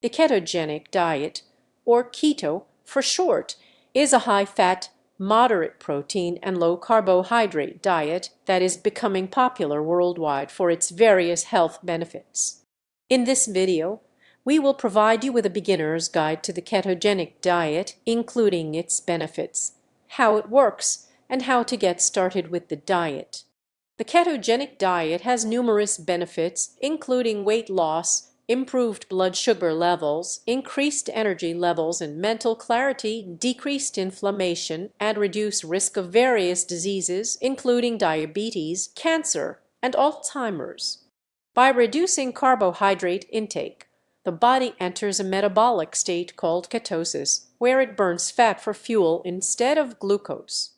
The ketogenic diet, or keto for short, is a high-fat, moderate protein and low-carbohydrate diet that is becoming popular worldwide for its various health benefits. In this video, we will provide you with a beginner's guide to the ketogenic diet, including its benefits, how it works, and how to get started with the diet. The ketogenic diet has numerous benefits, including weight loss, improved blood sugar levels, increased energy levels and mental clarity, decreased inflammation, and reduced risk of various diseases, including diabetes, cancer, and Alzheimer's. By reducing carbohydrate intake, the body enters a metabolic state called ketosis, where it burns fat for fuel instead of glucose.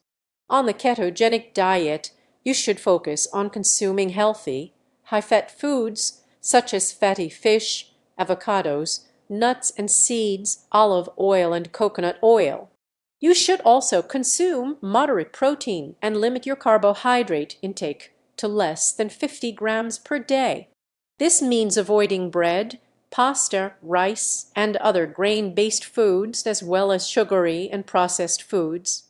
On the ketogenic diet, you should focus on consuming healthy, high-fat foods such as fatty fish, avocados, nuts and seeds, olive oil, and coconut oil. You should also consume moderate protein and limit your carbohydrate intake to less than 50 grams per day. This means avoiding bread, pasta, rice, and other grain-based foods, as well as sugary and processed foods.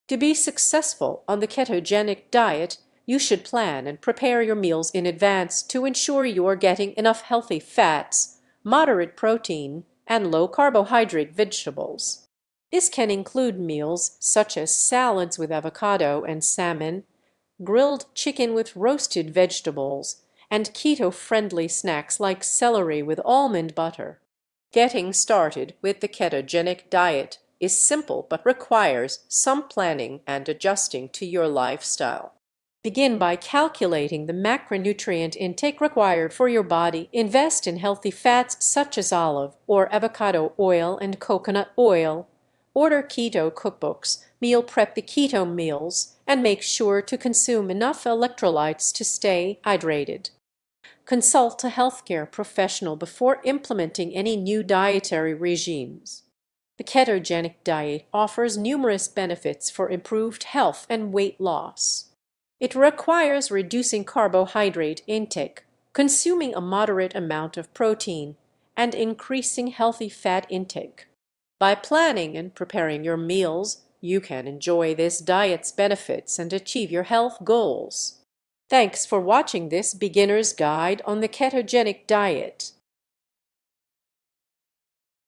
To be successful on the ketogenic diet, you should plan and prepare your meals in advance to ensure you are getting enough healthy fats, moderate protein, and low-carbohydrate vegetables. This can include meals such as salads with avocado and salmon, grilled chicken with roasted vegetables, and keto-friendly snacks like celery with almond butter. Getting started with the ketogenic diet is simple but requires some planning and adjusting to your lifestyle. Begin by calculating the macronutrient intake required for your body. Invest in healthy fats such as olive or avocado oil and coconut oil. Order keto cookbooks, meal prep the keto meals, and make sure to consume enough electrolytes to stay hydrated. Consult a healthcare professional before implementing any new dietary regimes. The ketogenic diet offers numerous benefits for improved health and weight loss. It requires reducing carbohydrate intake, consuming a moderate amount of protein, and increasing healthy fat intake. By planning and preparing your meals, you can enjoy this diet's benefits and achieve your health goals. Thanks for watching this beginner's guide on the ketogenic diet.